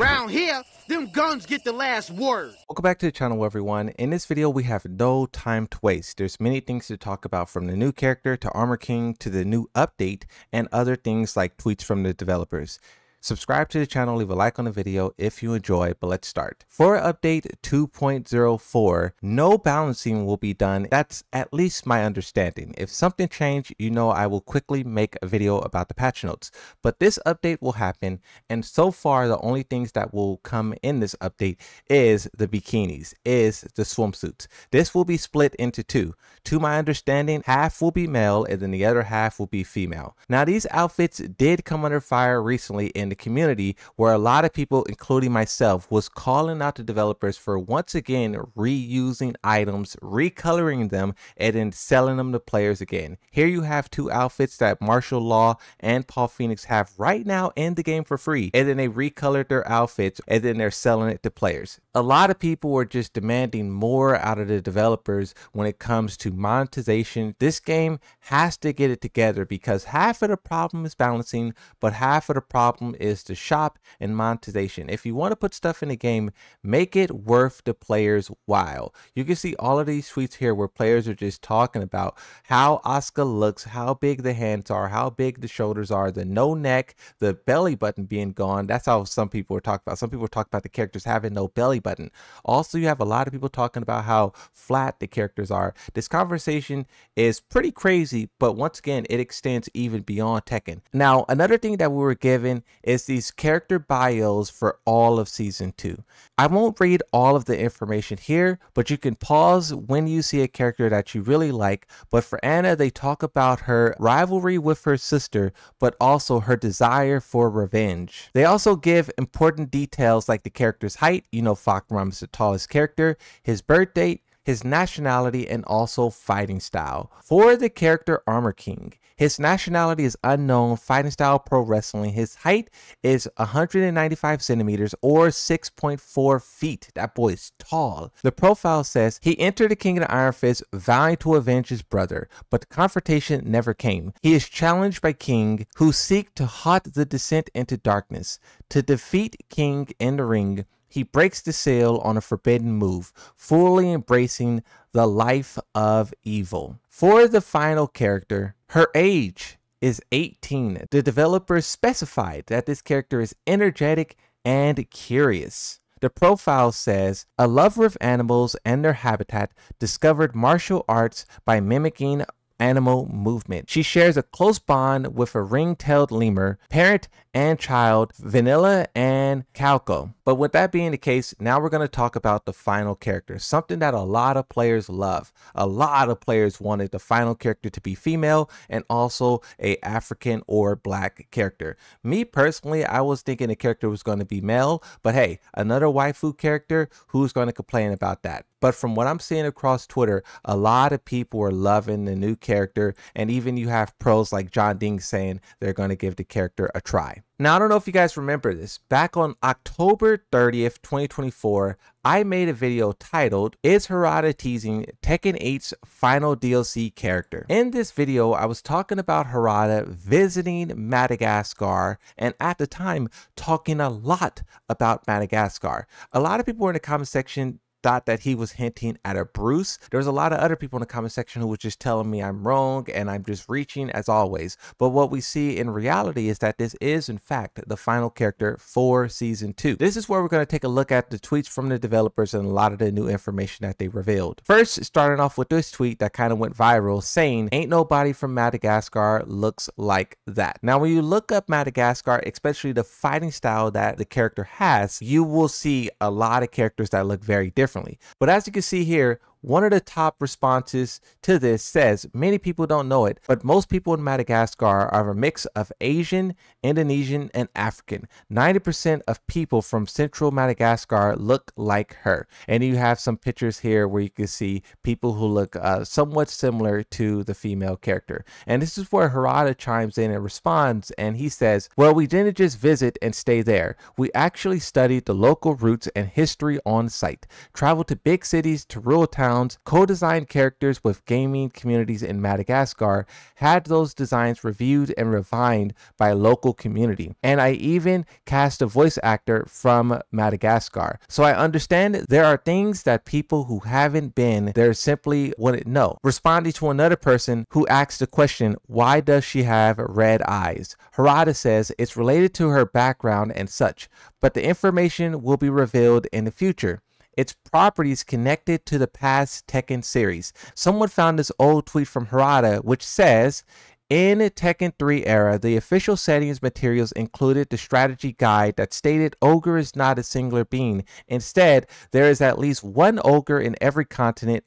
Round here, them guns get the last word. Welcome back to the channel, everyone. In this video, we have no time to waste. There's many things to talk about, from the new character to Armor King to the new update and other things like tweets from the developers. Subscribe to the channel, leave a like on the video if you enjoy, but let's start. For update 2.04, no balancing will be done. That's at least my understanding. If something changed, you know I will quickly make a video about the patch notes. But this update will happen, and so far the only things that will come in this update is the bikinis, is the swimsuits. This will be split into two. To my understanding, half will be male and then the other half will be female. Now these outfits did come under fire recently in the community, where a lot of people, including myself, was calling out the developers for once again reusing items, recoloring them, and then selling them to players again. Here you have two outfits that Martial Law and Paul Phoenix have right now in the game for free, and then they recolored their outfits and then they're selling it to players. A lot of people were just demanding more out of the developers when it comes to monetization. This game has to get it together, because half of the problem is balancing, but half of the problem is the shop and monetization. If you want to put stuff in the game, make it worth the players' while. You can see all of these tweets here where players are just talking about how Asuka looks, how big the hands are, how big the shoulders are, the no neck, the belly button being gone. That's how some people were talking about. Some people were talking about the characters having no belly button. Also, you have a lot of people talking about how flat the characters are. This conversation is pretty crazy, but once again, it extends even beyond Tekken. Now, another thing that we were given is these character bios for all of season 2. I won't read all of the information here, but you can pause when you see a character that you really like. But for Anna, they talk about her rivalry with her sister, but also her desire for revenge. They also give important details like the character's height. You know, Fakram is the tallest character, his birth date, his nationality, and also fighting style. For the character Armor King, his nationality is unknown, fighting style pro wrestling. His height is 195 centimeters or 6.4 feet. That boy is tall. The profile says he entered the King of the Iron Fist vowing to avenge his brother, but the confrontation never came. He is challenged by King, who seek to halt the descent into darkness. To defeat King in the ring, he breaks the seal on a forbidden move, fully embracing the life of evil. For the final character, her age is 18. The developers specified that this character is energetic and curious. The profile says, a lover of animals and their habitat, discovered martial arts by mimicking animal movement. She shares a close bond with a ring-tailed lemur, parent and child, Vanilla and Calco. But with that being the case, now we're going to talk about the final character, something that a lot of players love. A lot of players wanted the final character to be female and also a African or black character. Me personally, I was thinking the character was going to be male, but hey, another waifu character, who's going to complain about that? But from what I'm seeing across Twitter, a lot of people are loving the new character, and even you have pros like John Ding saying they're going to give the character a try. Now, I don't know if you guys remember this. Back on October 30th, 2024, I made a video titled, Is Harada Teasing Tekken 8's Final DLC Character? In this video, I was talking about Harada visiting Madagascar, and at the time, talking a lot about Madagascar. A lot of people were in the comment section thought that he was hinting at a Bruce. There was a lot of other people in the comment section who was just telling me I'm wrong and I'm just reaching as always. But what we see in reality is that this is in fact the final character for season 2. This is where we're going to take a look at the tweets from the developers and a lot of the new information that they revealed. First, starting off with this tweet that kind of went viral saying, ain't nobody from Madagascar looks like that. Now, when you look up Madagascar, especially the fighting style that the character has, you will see a lot of characters that look very different. But as you can see here, one of the top responses to this says, many people don't know it, but most people in Madagascar are a mix of Asian, Indonesian, and African. 90% of people from central Madagascar look like her. And you have some pictures here where you can see people who look somewhat similar to the female character. And this is where Harada chimes in and responds, and he says, well, we didn't just visit and stay there. We actually studied the local roots and history on site, traveled to big cities to rural towns backgrounds, co-designed characters with gaming communities in Madagascar, had those designs reviewed and refined by a local community. And I even cast a voice actor from Madagascar. So I understand there are things that people who haven't been there simply wouldn't know. Responding to another person who asked the question, why does she have red eyes? Harada says it's related to her background and such, but the information will be revealed in the future. Its properties connected to the past Tekken series. Someone found this old tweet from Harada which says, in Tekken 3 era, the official settings materials included the strategy guide that stated ogre is not a singular being. Instead, there is at least one ogre in every continent,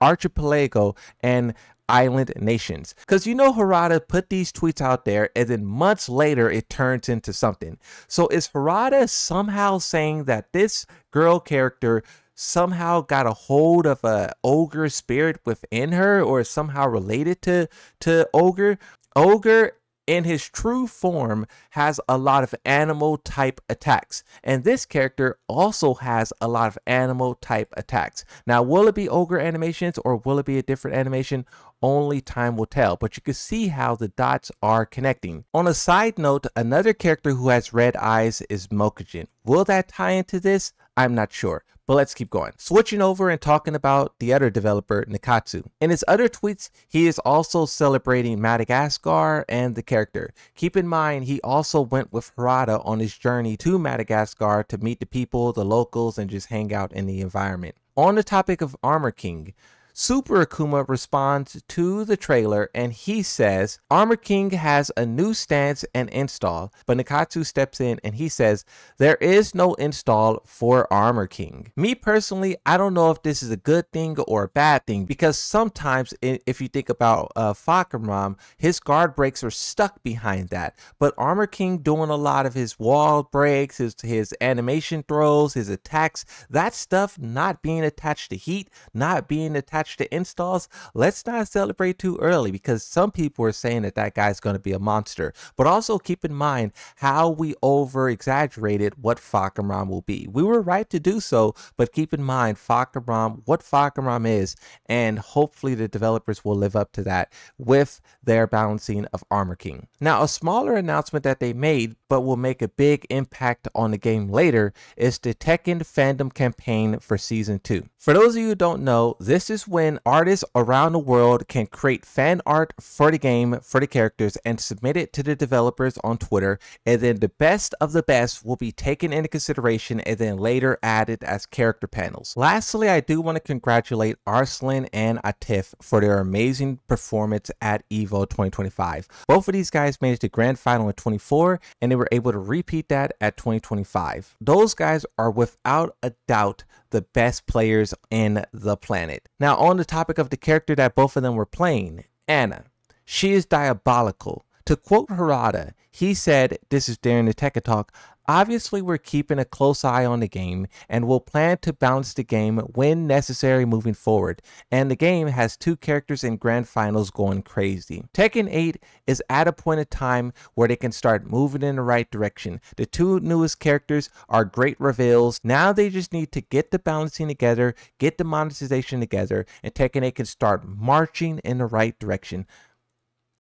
archipelago, and island nations. Because you know Harada put these tweets out there and then months later it turns into something. So is Harada somehow saying that this girl character somehow got a hold of a ogre spirit within her, or is somehow related to ogre? Ogre in his true form has a lot of animal type attacks, and this character also has a lot of animal type attacks. Now, will it be ogre animations or will it be a different animation? Only time will tell, but you can see how the dots are connecting. On a side note, another character who has red eyes is Mokujin. Will that tie into this? I'm not sure, but let's keep going. Switching over and talking about the other developer, Nakatsu. In his other tweets, he is also celebrating Madagascar and the character. Keep in mind, he also went with Harada on his journey to Madagascar to meet the people, the locals, and just hang out in the environment. On the topic of Armor King, Super Akuma responds to the trailer and he says, Armor King has a new stance and install, but Nakatsu steps in and he says, there is no install for Armor King. Me personally, I don't know if this is a good thing or a bad thing, because sometimes if you think about Fakaram, his guard breaks are stuck behind that, but Armor King doing a lot of his wall breaks, his animation throws, his attacks, that stuff not being attached to heat, not being attached to installs, let's not celebrate too early, because some people are saying that that guy's going to be a monster. But also keep in mind how we over exaggerated what Fakaram will be. We were right to do so, but keep in mind Fakaram, what Fakaram is, and hopefully the developers will live up to that with their balancing of Armor King. Now, a smaller announcement that they made but will make a big impact on the game later is the Tekken fandom campaign for Season 2. For those of you who don't know, this is when artists around the world can create fan art for the game, for the characters, and submit it to the developers on Twitter, and then the best of the best will be taken into consideration and then later added as character panels. Lastly, I do want to congratulate Arslan and Atif for their amazing performance at EVO 2025. Both of these guys made it to grand final in 24, and they were able to repeat that at 2025. Those guys are without a doubt the best players in the planet. Now, on the topic of the character that both of them were playing, Anna, she is diabolical. To quote Harada, he said, this is during the Tekken talk, obviously we're keeping a close eye on the game and will plan to balance the game when necessary moving forward, and the game has two characters in grand finals going crazy. Tekken 8 is at a point in time where they can start moving in the right direction. The two newest characters are great reveals. Now they just need to get the balancing together, get the monetization together, and Tekken 8 can start marching in the right direction.